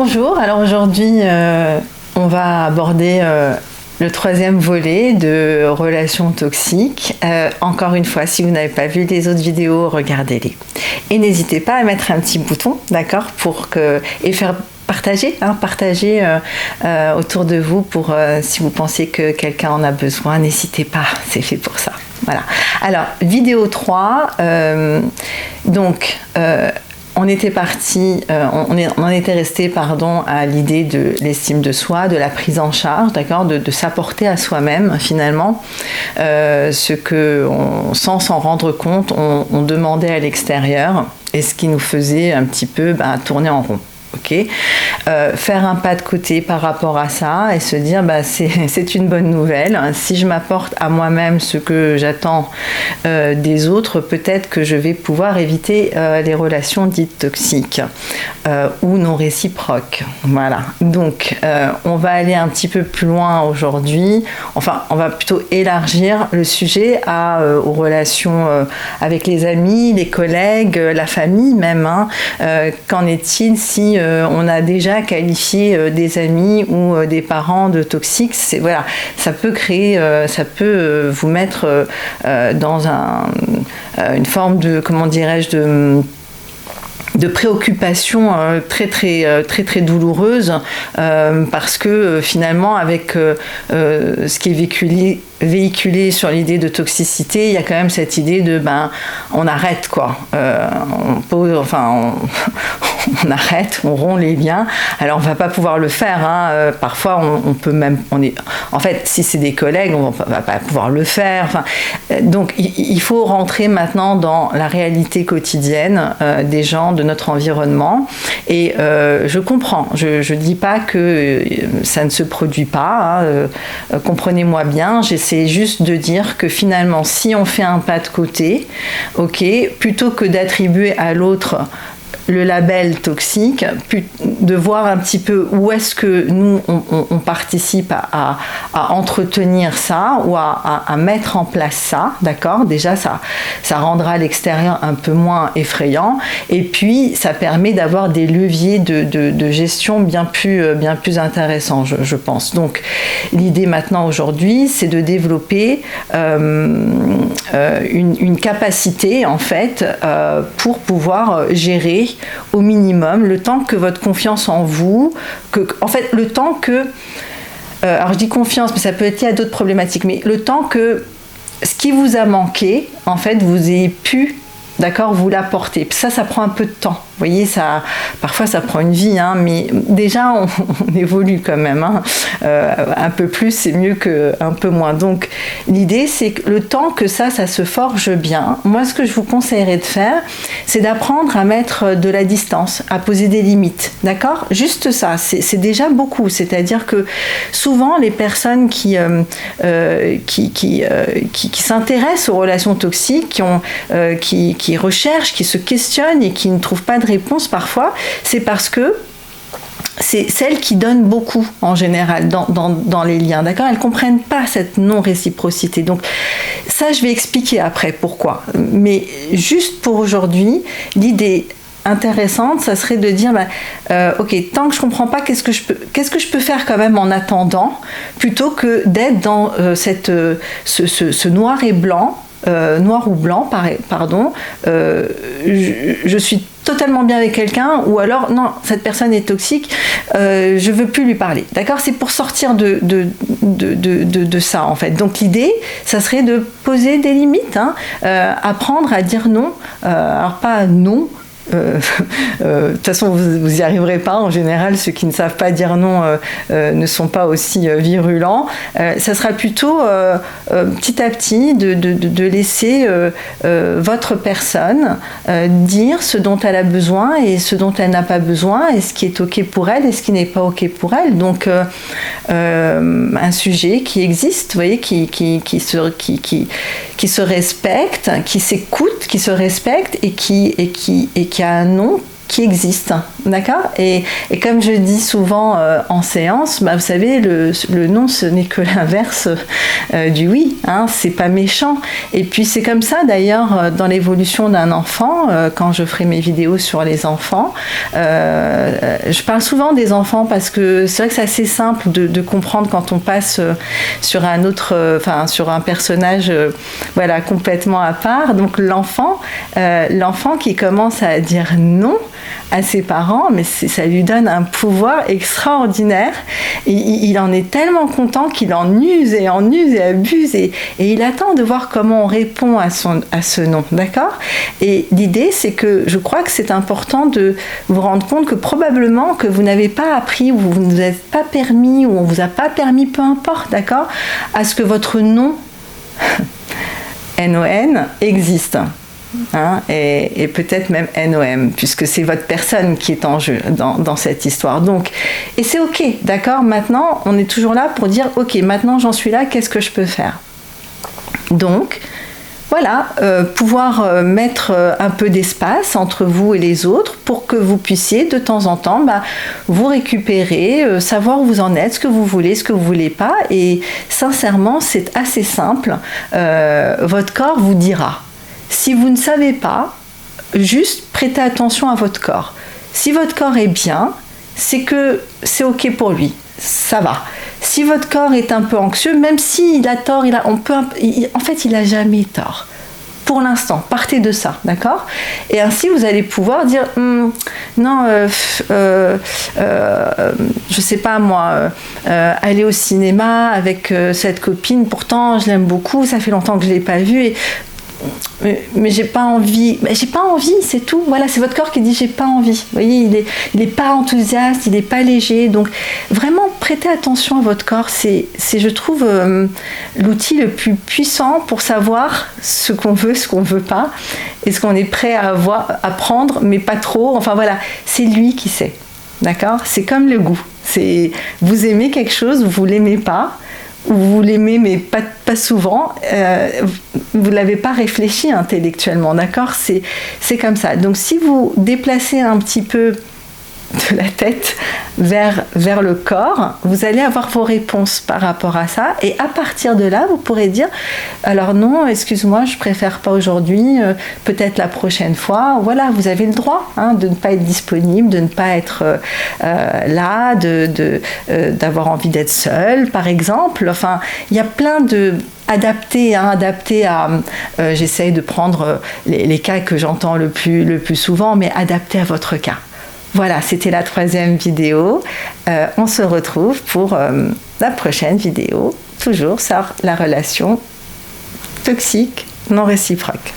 Bonjour, alors aujourd'hui on va aborder le troisième volet de relations toxiques. Encore une fois, si vous n'avez pas vu les autres vidéos, regardez-les. Et n'hésitez pas à mettre un petit bouton, d'accord, et faire partager autour de vous pour si vous pensez que quelqu'un en a besoin, n'hésitez pas, c'est fait pour ça. Voilà. Alors, vidéo 3, on était parti, on en était resté à l'idée de l'estime de soi, de la prise en charge, d'accord, de s'apporter à soi-même finalement, ce que sans s'en rendre compte, on demandait à l'extérieur et ce qui nous faisait un petit peu tourner en rond. Okay. Faire un pas de côté par rapport à ça et se dire c'est une bonne nouvelle. Si je m'apporte à moi-même ce que j'attends des autres, peut-être que je vais pouvoir éviter les relations dites toxiques ou non réciproques. Voilà. Donc on va aller un petit peu plus loin aujourd'hui. Enfin, on va plutôt élargir le sujet aux relations avec les amis, les collègues, la famille même. Qu'en est-il si on a déjà qualifié des amis ou des parents de toxiques? Voilà, ça peut créer, ça peut vous mettre dans une forme de, comment dirais-je, de préoccupation très douloureuse parce que finalement avec ce qui est véhiculé sur l'idée de toxicité, il y a quand même cette idée de on arrête quoi, on arrête, on rompt les liens. Alors on va pas pouvoir le faire, parfois on peut même, en fait si c'est des collègues on va pas pouvoir le faire. Donc il faut rentrer maintenant dans la réalité quotidienne des gens, de notre environnement, et je comprends, je dis pas que ça ne se produit pas, comprenez-moi bien, j'essaie juste de dire que finalement si on fait un pas de côté, ok, plutôt que d'attribuer à l'autre le label toxique, de voir un petit peu où est-ce que nous on participe à entretenir ça ou à mettre en place ça, d'accord, déjà ça rendra l'extérieur un peu moins effrayant et puis ça permet d'avoir des leviers de gestion bien plus intéressants, je pense. Donc l'idée maintenant aujourd'hui c'est de développer une capacité en fait pour pouvoir gérer au minimum le temps que votre confiance en vous, en fait le temps que, alors je dis confiance mais ça peut être lié à d'autres problématiques, mais le temps que ce qui vous a manqué, en fait vous ayez pu, d'accord, vous l'apporter. Ça prend un peu de temps. Vous voyez, parfois ça prend une vie, mais déjà on évolue quand même. Un peu plus, c'est mieux qu'un peu moins. Donc l'idée, c'est que le temps que ça se forge bien. Moi, ce que je vous conseillerais de faire, c'est d'apprendre à mettre de la distance, à poser des limites. D'accord ? Juste ça, c'est déjà beaucoup. C'est-à-dire que souvent, les personnes qui s'intéressent aux relations toxiques, qui recherchent, qui se questionnent et qui ne trouvent pas de réponse parfois, c'est parce que c'est celles qui donnent beaucoup en général dans les liens, d'accord ? Elles ne comprennent pas cette non-réciprocité. Donc ça, je vais expliquer après pourquoi. Mais juste pour aujourd'hui, l'idée intéressante, ça serait de dire ok, tant que je comprends pas, qu'est-ce que je peux faire quand même en attendant, plutôt que d'être dans ce noir et blanc, noir ou blanc, pardon, je suis totalement bien avec quelqu'un, ou alors non, cette personne est toxique, je veux plus lui parler, d'accord ? C'est pour sortir de ça en fait. Donc l'idée, ça serait de poser des limites, apprendre à dire non, alors pas non. De toute façon, vous n'y arriverez pas. En général, ceux qui ne savent pas dire non ne sont pas aussi virulents. Ça sera plutôt petit à petit de laisser votre personne dire ce dont elle a besoin et ce dont elle n'a pas besoin, et ce qui est OK pour elle et ce qui n'est pas OK pour elle. Donc, un sujet qui existe, vous voyez, qui se respecte, qui s'écoute, qui se respecte et qui a un nom qui existe, d'accord ? Et comme je dis souvent en séance, vous savez, le non, ce n'est que l'inverse du oui, hein, c'est pas méchant. Et puis c'est comme ça d'ailleurs dans l'évolution d'un enfant, quand je ferai mes vidéos sur les enfants, je parle souvent des enfants parce que c'est vrai que c'est assez simple de comprendre quand on passe sur un autre, sur un personnage voilà, complètement à part. Donc l'enfant qui commence à dire non à ses parents, mais ça lui donne un pouvoir extraordinaire. Et il en est tellement content qu'il en use et abuse et il attend de voir comment on répond à ce non, d'accord ? Et l'idée, c'est que je crois que c'est important de vous rendre compte que probablement que vous n'avez pas appris ou vous ne vous êtes pas permis ou on vous a pas permis, peu importe, d'accord, à ce que votre non NON existe. Hein, et peut-être même NOM, puisque c'est votre personne qui est en jeu dans cette histoire. Donc, et c'est ok, d'accord ? Maintenant, on est toujours là pour dire, ok, maintenant j'en suis là, qu'est-ce que je peux faire ? Donc, voilà, pouvoir mettre un peu d'espace entre vous et les autres pour que vous puissiez de temps en temps vous récupérer, savoir où vous en êtes, ce que vous voulez, ce que vous voulez pas. Et sincèrement, c'est assez simple. Votre corps vous dira. Si vous ne savez pas, juste prêtez attention à votre corps. Si votre corps est bien, c'est que c'est ok pour lui, ça va. Si votre corps est un peu anxieux, même s'il a tort, en fait, il n'a jamais tort. Pour l'instant, partez de ça, d'accord ? Et ainsi, vous allez pouvoir dire non, je sais pas moi, aller au cinéma avec cette copine, pourtant je l'aime beaucoup, ça fait longtemps que je l'ai pas vue et mais j'ai pas envie. Mais j'ai pas envie, c'est tout. Voilà, c'est votre corps qui dit j'ai pas envie. Vous voyez, il est pas enthousiaste, il est pas léger. Donc vraiment prêtez attention à votre corps. C'est je trouve l'outil le plus puissant pour savoir ce qu'on veut, ce qu'on veut pas, et ce qu'on est prêt à prendre, mais pas trop. Enfin voilà, c'est lui qui sait. D'accord ? C'est comme le goût. C'est vous aimez quelque chose, vous l'aimez pas. Ou vous l'aimez mais pas souvent, vous ne l'avez pas réfléchi intellectuellement, d'accord ? C'est comme ça. Donc si vous déplacez un petit peu de la tête vers le corps, vous allez avoir vos réponses par rapport à ça et à partir de là, vous pourrez dire alors non, excuse-moi, je préfère pas aujourd'hui, peut-être la prochaine fois. Voilà, vous avez le droit de ne pas être disponible, de ne pas être là, d'avoir envie d'être seul, par exemple. Enfin, il y a plein de adapté à j'essaye de prendre les cas que j'entends le plus souvent, mais adapté à votre cas. Voilà, c'était la 3e vidéo. On se retrouve pour la prochaine vidéo, toujours sur la relation toxique non réciproque.